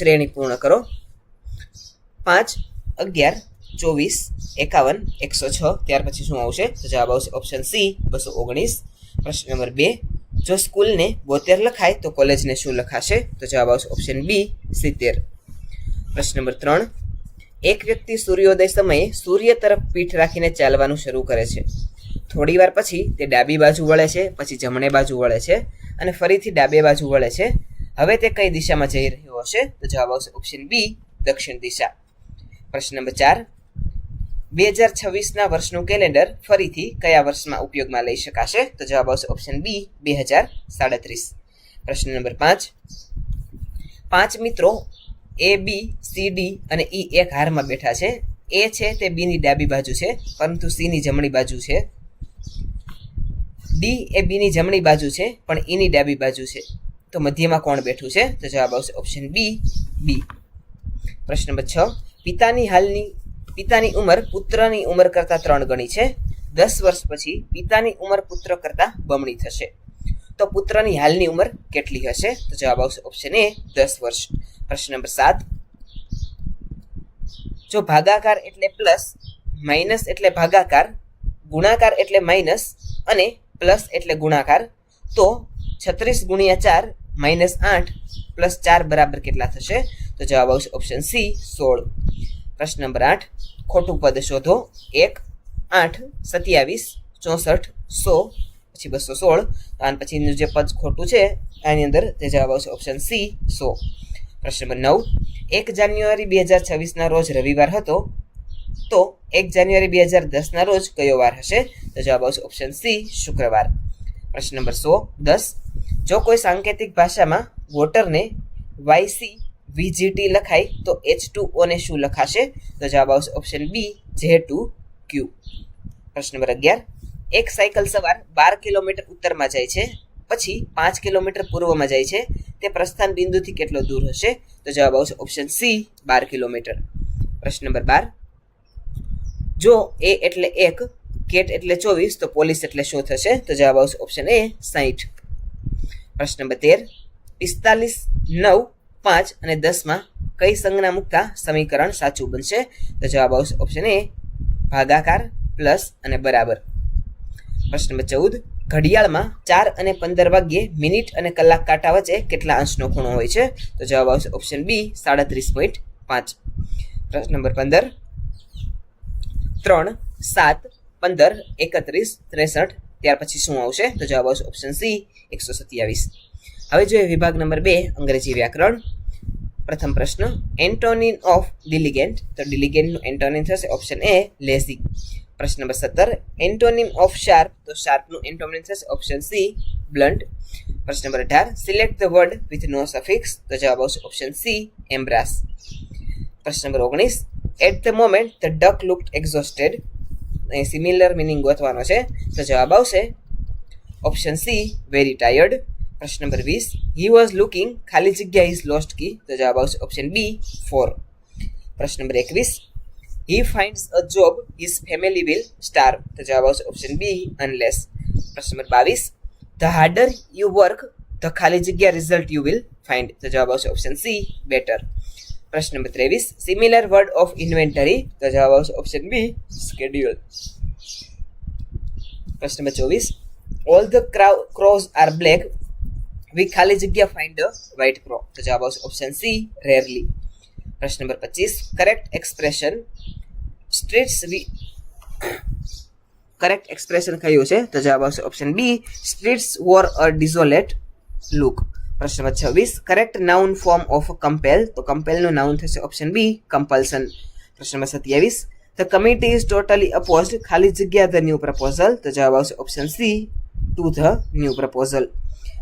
શ્રેણી પૂર્ણ કરો. 5, 11, 24, 51, 106 ત્યાર પછી શું આવશે? તો જવાબ આવશે ઓપ્શન સી 219. પ્રશ્ન નંબર 2, જો સ્કૂલને 72 લખાય તો કોલેજને શું લખાશે? તો જવાબ આવશે ઓપ્શન બી 70. પ્રશ્ન નંબર 3, એક વ્યક્તિ સૂર્યોદય સમયે સૂર્ય તરફ પીઠ રાખીને ચાલવાનું શરૂ કરે છે. થોડી વાર પછી તે ડાબી બાજુ વળે છે, પછી જમણે બાજુ વળે છે અને ફરીથી ડાબે બાજુ વળે છે. હવે તે કઈ દિશામાં જઈ રહ્યો હશે? તો જવાબ આવશે ઓપ્શન બી દક્ષિણ દિશા. પ્રશ્ન નંબર 4, 2026ના વર્ષનું કેલેન્ડર ફરીથી કયા વર્ષમાં ઉપયોગમાં લઈ શકાશે? તો જવાબ આવશે ઓપ્શન બી 2037. પ્રશ્ન નંબર 5, 5 મિત્રો એ, બી, સી, ડી અને ઈ એક હારમાં બેઠા છે. એ છે તે બીની ડાબી બાજુ છે, પરંતુ સીની જમણી બાજુ છે. ડી એ બીની જમણી બાજુ છે, પણ ઈની ડાબી બાજુ છે. તો મધ્યમાં કોણ બેઠું છે? તો જવાબ આવશે ઓપ્શન બી બી. પ્રશ્ન નંબર 6, પિતાની ઉંમર પુત્રની ઉંમર કરતાં 3 ગણી છે. 10 વર્ષ પછી પિતાની ઉંમર પુત્ર કરતાં બમણી થશે. તો પુત્રની હાલની ઉંમર કેટલી હશે? તો જવાબ આવશે ઓપ્શન એ 10 વર્ષ. પ્રશ્ન નંબર 7, જો ભાગાકાર એટલે પ્લસ, માઇનસ એટલે ભાગાકાર, ગુણાકાર એટલે માઇનસ અને પ્લસ એટલે ગુણાકાર, તો 36 ગુણ્યા 4 માઇનસ 8 પ્લસ 4 બરાબર કેટલા થશે? તો જવાબ આવશે ઓપ્શન સી 16. પ્રશ્ન નંબર 8, ખોટું પદ શોધો. 1, 8, 27, 64, 100 પછી 216. આના પછીનું જે પદ ખોટું છે આની અંદર તે જવાબ આવશે ઓપ્શન સી 100. પ્રશ્ન નંબર 9, 1 જાન્યુઆરી 2026ના રોજ રવિવાર હતો, તો 1 જાન્યુઆરી 2010ના રોજ કયો વાર હશે? તો જવાબ આવશે ઓપ્શન સી શુક્રવાર. પ્રશ્ન નંબર 10, જો કોઈ સાંકેતિક ભાષામાં વોટરને YCVGT લખાય તો H2O ને શું લખાશે? તો જવાબ આવશે ઓપ્શન બી J2Q. પ્રશ્ન નંબર 11, એક સાયકલ સવાર 12 કિલોમીટર ઉત્તરમાં જાય છે, પછી 5 કિલોમીટર પૂર્વમાં જાય છે. તે પ્રસ્થાન બિંદુથી કેટલો દૂર હશે? તો જવાબ આવશે ઓપ્શન સી 12 કિલોમીટર. પ્રશ્ન નંબર 12, જો એ એટલે 1, કેટ એટલે 24, તો પોલીસ એટલે શું થશે? તો જવાબ આવશે ઓપ્શન એ 60. પ્રશ્ન નંબર 13, 45, 9, 5 અને 10માં કઈ સંજ્ઞા મૂકતા સમીકરણ સાચું બનશે? તો જવાબ આવશે ઓપ્શન એ ભાગાકાર, પ્લસ અને બરાબર. પ્રશ્ન નંબર 14, ઘડિયાળમાં 4 અને 15 વાગ્યે મિનિટ અને કલાક કાંટા વચ્ચે કેટલા અંશનો ખૂણો હોય છે? તો જવાબ આવશે ઓપ્શન બી 37.5. પ્રશ્ન નંબર 15, 3, 7, 15, 31, 63 ત્યાર પછી શું આવશે? તો જવાબ આવશે ઓપ્શન સી 127. હવે જોઈએ વિભાગ નંબર 2 અંગ્રેજી વ્યાકરણ. પ્રથમ પ્રશ્ન, એન્ટોનિમ ઓફ ડિલિગેન્ટ. તો ડિલિગેન્ટનું એન્ટોનિમ થશે ઓપ્શન એ લેઝી. પ્રશ્ન નંબર 17, એન્ટોનિમ ઓફ શાર્પ. તો શાર્પનું એન્ટોનિમ થશે ઓપ્શન સી બ્લન્ટ. પ્રશ્ન number 18, select the word with no suffix. તો જવાબ આવશે ઓપ્શન સી એમ્બ્રાસ. પ્રશ્ન number 19, at the moment the duck looked exhausted. અહીં સિમિલર મિનિંગ ગોતવાનો છે. તો જવાબ આવશે ઓપ્શન સી વેરી ટાયર્ડ. પ્રશ્ન નંબર 20, હી વોઝ લુકિંગ ખાલી જગ્યા ઇઝ લોસ્ટ કી. તો જવાબ આવશે ઓપ્શન બી 4. પ્રશ્ન number 21, he finds a job his family will starve. તો જવાબ આવશે ઓપ્શન બી અનલેસ. પ્રશ્ન number 22, the harder you work the ખાલી જગ્યા રિઝલ્ટ યુ વિલ ફાઇન્ડ. તો જવાબ આવશે ઓપ્શન સી બેટર. પ્રશ્ન number 23, similar word of inventory. તો જવાબ આવશે ઓપ્શન બી સ્કેડ્યુલ. પ્રશ્ન number 24, all the crows are black we ખાલી જગ્યા ફાઇન્ડ અ વ્હાઇટ ક્રો. તો જવાબ આવશે ઓપ્શન સી રેરલી. પ્રશ્ન number 25, correct expression streets correct expression કયું છે? તો જવાબ આવશે option B streets wore a desolate look. પ્રશ્ન number 26, correct noun form of compel. તો કમ્પેલનું નાઉન થશે ઓપ્શન બી કમ્પલ્સન. પ્રશ્ન number 27, the committee is totally opposed ખાલી જગ્યા ધ ન્યૂ પ્રપોઝલ. તો જવાબ આવશે option C to the new proposal.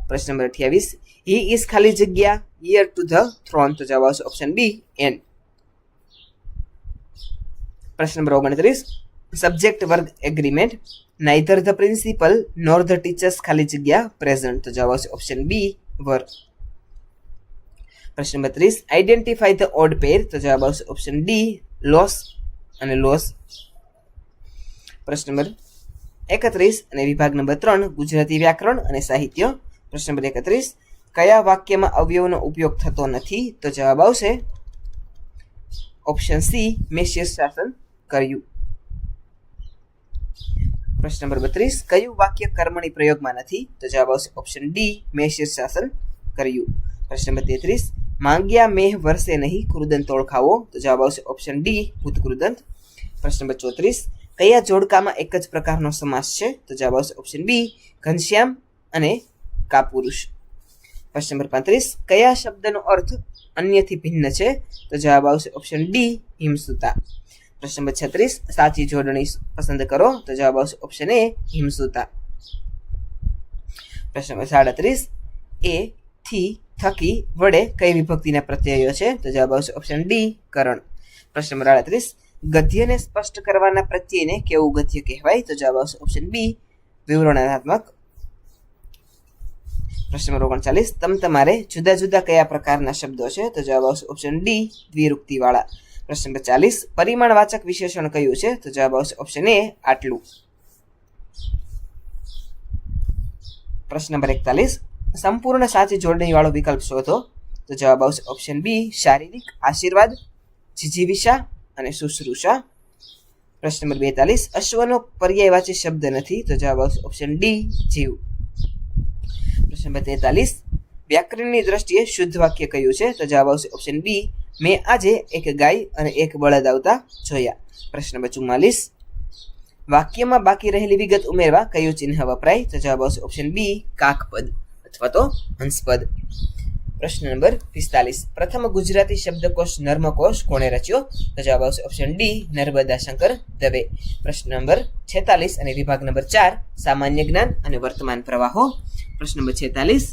પ્રશ્ન નંબર 28, હી ઇઝ ખાલી જગ્યા હિયર ટુ ધ થ્રોન. તો જવાબ આવશે ઓપ્શન બી એન. પ્રશ્ન number 29, subject verb agreement. Neither the principal nor the teachers ખાલી જગ્યા પ્રેઝન્ટ. તો જવાબ આવશે ઓપ્શન બી વર. પ્રશ્ન નંબર 30, આઈડેન્ટિફાઈ ધ ઓડ પેર. તો જવાબ આવશે ઓપ્શન ડી લોસ અને લોસ. પ્રશ્ન નંબર 31 અને વિભાગ નંબર 3 ગુજરાતી વ્યાકરણ અને સાહિત્ય. પ્રશ્ન નંબર 31, કયા વાક્યમાં અવયવનો ઉપયોગ થતો નથી? તો જવાબ આવશે ઓપ્શન સી, મેં શીર્ષાસન કર્યું. પ્રશ્ન નંબર 32, કયું વાક્ય કર્મણી પ્રયોગમાં નથી? તો જવાબ આવશે ઓપ્શન ડી, મેં શીર્ષાસન કર્યું. પ્રશ્ન નંબર 33, માંગ્યા મેહ વરસે નહીં, કૃદંત ઓળખાવો. તો જવાબ આવશે ઓપ્શન ડી, ભૂતકૃદંત. પ્રશ્ન નંબર 34, કયા જોડકામાં એક જ પ્રકારનો સમાસ છે? તો જવાબ આવશે ઓપ્શન બી, ઘનશ્યામ અને કાપુરુષ. પ્રશ્ન નંબર 35, કયા શબ્દનો અર્થ અન્યથી ભિન્ન છે? તો જવાબ આવશે ઓપ્શન ડી, હિમસુતા. પ્રશ્ન નંબર 36, સાચી જોડણી પસંદ કરો. તો જવાબ આવશે ઓપ્શન એ, હિમસુતા. પ્રશ્ન નંબર 37, એ થી થકી વડે કઈ વિભક્તિના પ્રત્યયો છે? તો જવાબ આવશે ઓપ્શન ડી, કરણ. પ્રશ્ન નંબર 38, ગદ્યને સ્પષ્ટ કરવાના પ્રત્યયને કેવું ગદ્ય કહેવાય? તો જવાબ આવશે ઓપ્શન બી, વિવરણાત્મક. પ્રશ્ન નંબર 39, તમારે જુદા જુદા કયા પ્રકારના શબ્દો છે? તો જવાબ આવશે ઓપ્શન ડી, દ્વિરૂક્તિવાળા. પ્રશ્ન નંબર 40, પરિમાણવાચક વિશેષણ કયું છે? તો જવાબ આવશે ઓપ્શન એ, આટલું. પ્રશ્ન નંબર 41, સંપૂર્ણ સાચી જોડણી વાળો વિકલ્પ શોધો. તો જવાબ આવશે ઓપ્શન બી, શારીરિક, આશીર્વાદ, જીજીવિષા અને શુશ્રૂષા. પ્રશ્ન નંબર 42, અશ્વનો પર્યાયવાચી શબ્દ નથી. તો જવાબ આવશે ઓપ્શન ડી, જીવ. પ્રશ્ન નંબર 43, વ્યાકરણની દ્રષ્ટિએ શુદ્ધ વાક્ય કયું છે? તો જવાબ આવશે ઓપ્શન બી, મેં આજે એક ગાય અને એક બળદ આવતા જોયા. પ્રશ્ન નંબર 44, વાક્યમાં બાકી રહેલી વિગત ઉમેરવા કયું ચિહ્ન વપરાય? તો જવાબ આવશે ઓપ્શન બી, કાકપદ અથવા તો હંસપદ. પ્રશ્ન નંબર 45, પ્રથમ ગુજરાતી શબ્દકોશ નર્મકોશ કોણે રચ્યો? તો જવાબ આવશે ઓપ્શન ડી, નર્મદા શંકર દવે. પ્રશ્ન નંબર 46 અને વિભાગ નંબર 4, સામાન્ય જ્ઞાન અને વર્તમાન પ્રવાહો. પ્રશ્ન નંબર 46,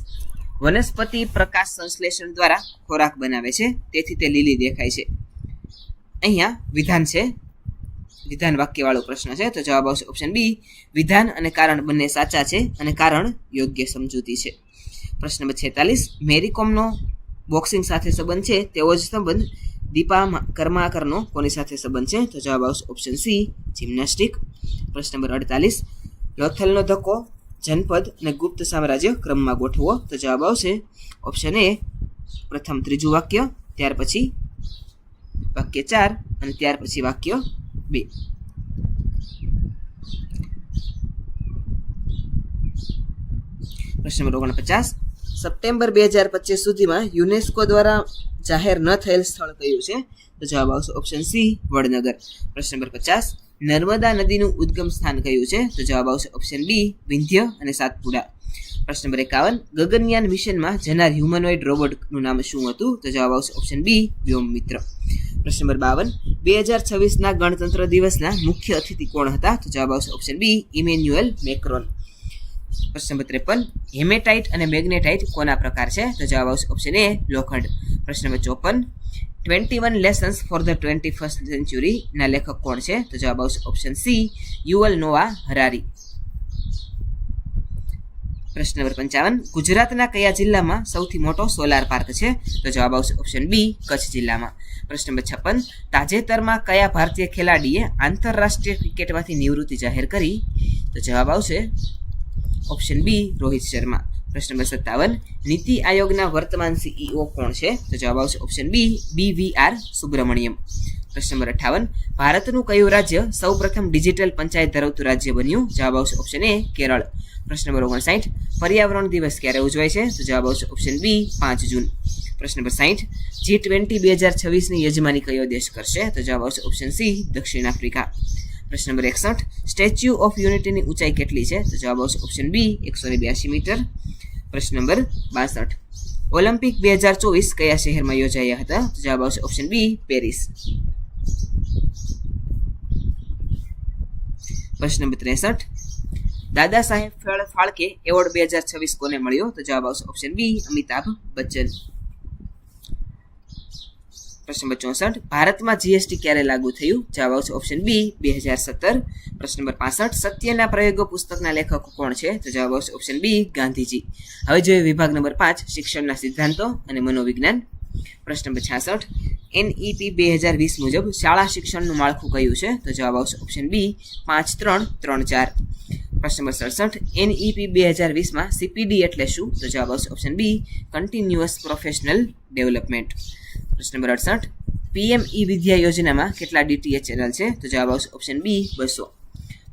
વનસ્પતિ પ્રકાશ સંશ્લેષણ દ્વારા ખોરાક બનાવે છે, તેથી તે લીલી દેખાય છે. અહીંયા વિધાન છે, વિધાન વાક્યવાળો પ્રશ્ન છે. તો જવાબ આવશે ઓપ્શન બી, વિધાન અને કારણ બંને સાચા છે અને કારણ યોગ્ય સમજૂતી છે. પ્રશ્ન નંબર 46, મેરીકોમનો બોક્સિંગ સાથે સંબંધ છે, તેવો જ સંબંધ દીપા કર્માકરનો કોની સાથે સંબંધ છે? તો જવાબ આવશે ઓપ્શન સી, જિમ્નાસ્ટિક. પ્રશ્ન નંબર 48, લોથલનો ધક્કો, જનપદ અને ગુપ્ત સામ્રાજ્ય ક્રમમાં ગોઠવો. તો જવાબ આવશે ઓપ્શન એ, પ્રથમ ત્રીજું વાક્ય, ત્યાર પછી વાક્ય 4 અને ત્યાર પછી વાક્ય 2. પ્રશ્ન નંબર 49, સપ્ટેમ્બર 2025 સુધીમાં યુનેસ્કો દ્વારા જાહેર ન થયેલ સ્થળ કયું છે? તો જવાબ આવશે ઓપ્શન સી, વડનગર. પ્રશ્ન નંબર 50, નર્મદા નદીનું ઉદ્ગમ સ્થાન કયું છે? તો જવાબ આવશે ઓપ્શન બી, વિંધ્ય અને સાતપુડા. પ્રશ્ન નંબર 51, ગગનયાન મિશનમાં જનાર હ્યુમનોઇડ રોબોટનું નામ શું હતું? તો જવાબ આવશે ઓપ્શન બી, વ્યોમમિત્ર. પ્રશ્ન નંબર 52, 2026ના ગણતંત્ર દિવસના મુખ્ય અતિથિ કોણ હતા? તો જવાબ આવશે ઓપ્શન બી, ઇમેન્યુએલ મેક્રોન. પ્રશ્ન નંબર 53, હેમેટાઇટ અને મેગ્નેટાઇટ કોના પ્રકાર છે? તો જવાબ આવશે ઓપ્શન એ, લોખંડ. પ્રશ્ન નંબર 54, 21 lessons for the 21st century ના લેખક કોણ છે? તો જવાબ આવશે ઓપ્શન સી, યુવલ નોઆ હરારી. પ્રશ્ન નંબર 55, ગુજરાતના કયા જિલ્લામાં સૌથી મોટો સોલાર પાર્ક છે? તો જવાબ આવશે ઓપ્શન બી, કચ્છ જિલ્લામાં. પ્રશ્ન નંબર 56, તાજેતરમાં કયા ભારતીય ખેલાડીએ આંતરરાષ્ટ્રીય ક્રિકેટમાંથી નિવૃત્તિ જાહેર કરી? તો જવાબ આવશે ઓપ્શન બી, રોહિત શર્મા. પ્રશ્ન નંબર 57, નીતિ આયોગના વર્તમાન સીઈઓ કોણ છે? તો જવાબ આવશે ઓપ્શન બી, BVR સુબ્રમણ્યમ. પ્રશ્ન નંબર 58, ભારતનું કયું રાજ્ય સૌપ્રથમ ડિજિટલ પંચાયત ધરાવતું રાજ્ય બન્યું? જવાબ આવશે ઓપ્શન એ, કેરળ. પ્રશ્ન નંબર 59, પર્યાવરણ દિવસ ક્યારે ઉજવાય છે? તો જવાબ આવશે ઓપ્શન બી, 5 જૂન. પ્રશ્ન નંબર 60, G20 2026ની યજમાની કયો દેશ કરશે? તો જવાબ આવશે ઓપ્શન સી, દક્ષિણ આફ્રિકા. પ્રશ્ન નંબર 61, સ્ટેચ્યુ ઓફ યુનિટીની ઊંચાઈ કેટલી છે? તો જવાબ આવશે ઓપ્શન બી, 182 મીટર. પ્રશ્ન નંબર 62, ઓલિમ્પિક 2024 કયા શહેરમાં યોજાયા હતા? તો જવાબ આવશે ઓપ્શન બી, પેરિસ. પ્રશ્ન નંબર 63, દાદા સાહેબ ફાળકે એવોર્ડ 2026 કોને મળ્યો? તો જવાબ આવશે ઓપ્શન બી, અમિતાભ બચ્ચન. પ્રશ્ન નંબર 64, ભારતમાં જીએસટી ક્યારે લાગુ થયું? જવાબ આવશે ઓપ્શન બી, 2017. પ્રશ્ન નંબર 65, સત્યના પ્રયોગો પુસ્તકના લેખકો કોણ છે? તો જવાબ આવશે ઓપ્શન બી, ગાંધીજી. હવે જોઈએ વિભાગ નંબર 5, શિક્ષણના સિદ્ધાંતો અને મનોવિજ્ઞાન. પ્રશ્ન નંબર 66, NEP 2020 મુજબ શાળા શિક્ષણનું માળખું કયું છે? તો જવાબ આવશે ઓપ્શન બી, 5-3-3-4. પ્રશ્ન નંબર 67 NEP 2020માં CPD એટલે શું? તો જવાબ આવશે option B continuous professional development. પ્રશ્ન નંબર 68 PME વિદ્યા યોજનામાં કેટલા DTH ચેનલ છે? તો જવાબ આવશે ઓપ્શન બી 200.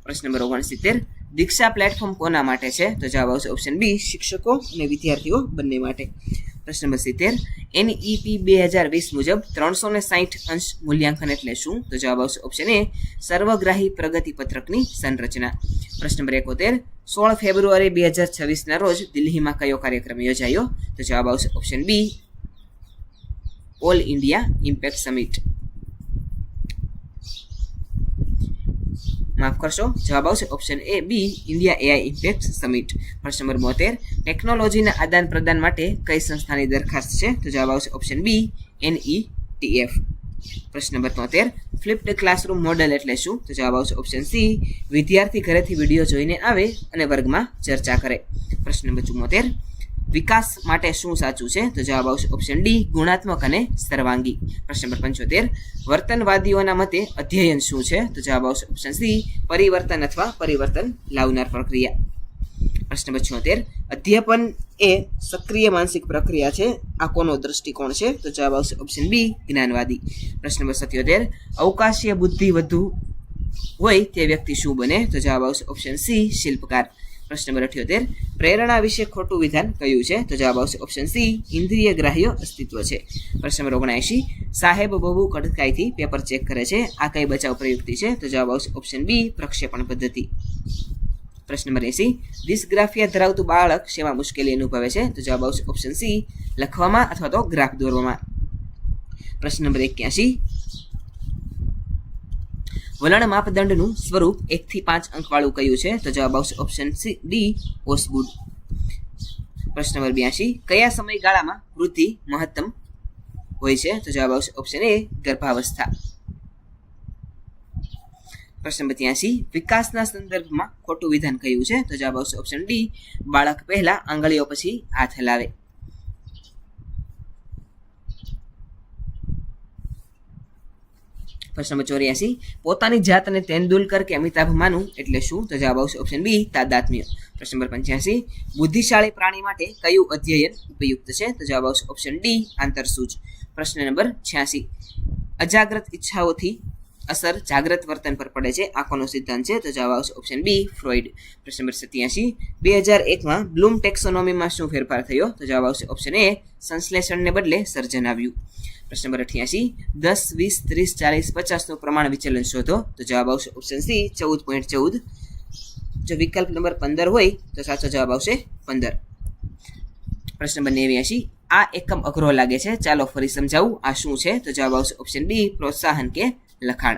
પ્રશ્ન નંબર 69 દીક્ષા પ્લેટફોર્મ કોના માટે છે? તો જવાબ આવશે ઓપ્શન બી શિક્ષકો અને વિદ્યાર્થીઓ બંને માટે. પ્રશ્ન નંબર 70 NEP 2020 મુજબ 360 અંશ મૂલ્યાંકન એટલે શું? તો જવાબ આવશે ઓપ્શન એ સર્વગ્રાહી પ્રગતિ પત્રકની સંરચના. પ્રશ્ન નંબર 71 16 ફેબ્રુઆરી 2026ના રોજ દિલ્હીમાં કયો કાર્યક્રમ યોજાયો? તો જવાબ આવશે option B all India impact summit. માફ કરશો, જવાબ આવશે option A B India AI impact summit. પ્રશ્ન નંબર 72 ટેકનોલોજીના આદાન પ્રદાન માટે કઈ સંસ્થાની દરખાસ્ત છે? તો જવાબ આવશે ઓપ્શન બી NETF. પ્રશ્ન નંબર 73 ફ્લિપ્ડ ક્લાસરૂમ મોડેલ એટલે શું? તો જવાબ આવશે ઓપ્શન સી વિદ્યાર્થી ઘરેથી વિડીયો જોઈને આવે અને વર્ગમાં ચર્ચા કરે. પ્રશ્ન નંબર 74 વિકાસ માટે શું સાચું છે? તો જવાબ આવશે ઓપ્શન ડી ગુણાત્મક અને સર્વાંગી. પ્રશ્ન નંબર 75 વર્તનવાદીઓના મતે અધ્યયન શું છે? તો જવાબ આવશે ઓપ્શન સી પરિવર્તન અથવા પરિવર્તન લાવનાર પ્રક્રિયા. પ્રશ્ન નંબર 76 અધ્યાપન એ સક્રિય માનસિક પ્રક્રિયા છે, આ કોનો દ્રષ્ટિકોણ છે? તો જવાબ આવશે ઓપ્શન બી જ્ઞાનવાદી. પ્રશ્ન નંબર 77 અવકાશીય બુદ્ધિ વધુ હોય તે વ્યક્તિ શું બને? તો જવાબ આવશે ઓપ્શન સી શિલ્પકાર. પ્રશ્ન નંબર 78 પ્રેરણા વિશે ખોટું વિધાન કયું છે? તો જવાબ આવશે ઓપ્શન સી ઇન્દ્રિય ગ્રાહ્ય અસ્તિત્વ છે. પ્રશ્ન નંબર 79 સાહેબ બહુ કડકાઈથી પેપર ચેક કરે છે, આ કઈ બચાવ પ્રયુક્તિ છે? તો જવાબ આવશે ઓપ્શન બી પ્રક્ષેપણ પદ્ધતિ. પ્રશ્ન નંબર 80 ડિસ્ગ્રાફિયા ધરાવતું બાળક શેમાં મુશ્કેલી અનુભવે છે? તો જવાબ આવશે ઓપ્શન સી લખવામાં અથવા તો ગ્રાફ દોરવામાં. પ્રશ્ન નંબર 81 વલણ માપદંડનું સ્વરૂપ 1 થી 5 અંકવાળું કયું છે? તો જવાબ આવશે ઓપ્શન સી ડી ઓસગુડ. પ્રશ્ન નંબર 82 કયા સમયગાળામાં વૃદ્ધિ મહત્તમ હોય છે? તો જવાબ આવશે ઓપ્શન એ ગર્ભાવસ્થા. પ્રશ્ન નંબર 83 વિકાસના સંદર્ભમાં ખોટું વિધાન કયું છે? તો જવાબ આવશે ઓપ્શન ડી બાળક પહેલા આંગળીઓ પછી હાથ હલાવે. પ્રશ્ન નંબર 84 પોતાની જાતને તેંડુલકર કે અમિતાભ માનું એટલે શું? તો જવાબ આવશે ઓપ્શન બી તાદાત્મ્ય. પ્રશ્ન નંબર 85 બુદ્ધિશાળી પ્રાણી માટે કયું અધ્યયન ઉપયુક્ત છે? તો જવાબ આવશે ઓપ્શન ડી આંતરસૂજ. પ્રશ્ન નંબર 86 અજાગ્રત ઈચ્છાઓથી અસર જાગ્રત વર્તન પર પડે છે, આ કોનો સિદ્ધાંત છે? તો જવાબ આવશે ઓપ્શન બી ફ્રોઇડ. પ્રશ્ન નંબર 87 2001માં બ્લૂમ ટેક્સોનોમીમાં શું ફેરફાર થયો? તો જવાબ આવશે ઓપ્શન એ સંશ્લેષણને બદલે સર્જન આવ્યું. પ્રશ્ન નંબર 88 10 20 30 40 50નું પ્રમાણ વિચલન શોધો. તો જવાબ આવશે ઓપ્શન સી 14.14. જો વિકલ્પ નંબર 15 હોય તો સાચો જવાબ આવશે 15. પ્રશ્ન નંબર 89 આ એકમ અઘરો લાગે છે, ચાલો ફરી સમજાવું, આ શું છે? તો જવાબ આવશે ઓપ્શન બી પ્રોત્સાહન કે લખાણ.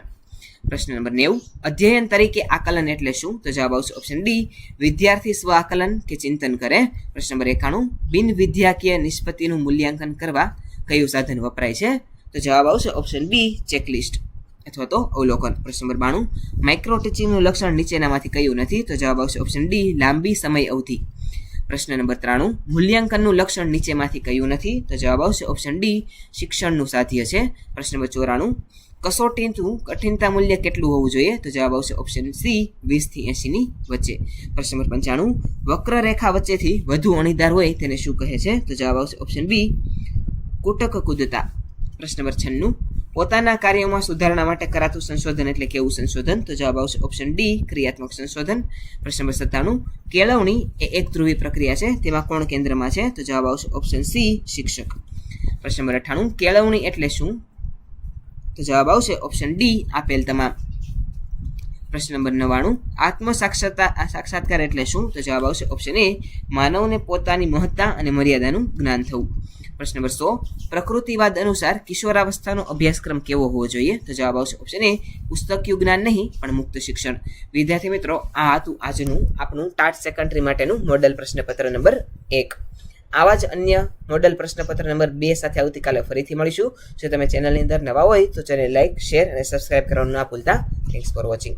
પ્રશ્ન નંબર 90 અધ્યયન તરીકે આકલન એટલે શું? તો જવાબ આવશે ઓપ્શન ડી વિદ્યાર્થી સ્વ આકલન કે ચિંતન કરે. પ્રશ્ન નંબર 91 બિન વિદ્યાકીય નિષ્પત્તિનું મૂલ્યાંકન કરવા કયું સાધન વપરાય છે? તો જવાબ આવશે ઓપ્શન બી ચેકલિસ્ટ અથવા તો અવલોકન. પ્રશ્ન નંબર 92 માઇક્રો ટીચિંગનું લક્ષણ નીચેનામાંથી કયું નથી? તો જવાબ આવશે ઓપ્શન ડી લાંબી સમય અવધિ. પ્રશ્ન નંબર 93 મૂલ્યાંકનનું લક્ષણ નીચેમાંથી કયું નથી? તો જવાબ આવશે ઓપ્શન ડી શિક્ષણનું સાધ્ય છે. પ્રશ્ન નંબર 94 કસોટીનું કઠિનતા મૂલ્ય કેટલું હોવું જોઈએ? તો જવાબ આવશે ઓપ્શન સી 20 થી 80 ની વચ્ચે. પ્રશ્ન નંબર 95 વક્રરેખા વચ્ચેથી વધુ અણીદાર હોય તેને શું કહે છે? તો જવાબ આવશે ઓપ્શન બી કુટક કુદતા. પ્રશ્ન નંબર 96 પોતાના કાર્યોમાં સુધારણા માટે કરાતું સંશોધન એટલે કેવું સંશોધન? તો જવાબ આવશે ઓપ્શન ડી ક્રિયાત્મક સંશોધન. પ્રશ્ન નંબર 97 કેળવણી એ એક ધ્રુવી પ્રક્રિયા છે, તેમાં કોણ કેન્દ્રમાં છે? તો જવાબ આવશે ઓપ્શન સી શિક્ષક. પ્રશ્ન નંબર 98 કેળવણી એટલે શું? તો જવાબ આવશે ઓપ્શન ડી આપેલ તમામ. પ્રશ્ન નંબર 99 સાક્ષાત્કાર એટલે શું? તો જવાબ આવશે ઓપ્શન એ માનવને પોતાની મહત્તા અને મર્યાદાનું જ્ઞાન થવું. પ્રશ્ન નંબર 100 પ્રકૃતિવાદ અનુસાર કિશોરાવસ્થાનો અભ્યાસક્રમ કેવો હોવો જોઈએ? તો જવાબ આવશે ઓપ્શન એ પુસ્તકીય જ્ઞાન નહીં પણ મુક્ત શિક્ષણ. વિદ્યાર્થી મિત્રો આ હતું આજનું આપણું ટાટ સેકન્ડરી માટેનું મોડેલ પ્રશ્નપત્ર નંબર 1. આવા જ અન્ય મોડેલ પ્રશ્નપત્ર નંબર 2 સાથે આવતીકાલે ફરીથી મળીશું. જો તમે ચેનલની અંદર નવા હોય તો ચેનલ લાઈક, શેર અને સબસ્ક્રાઇબ કરવાનું ના ભૂલતા. Thanks for watching.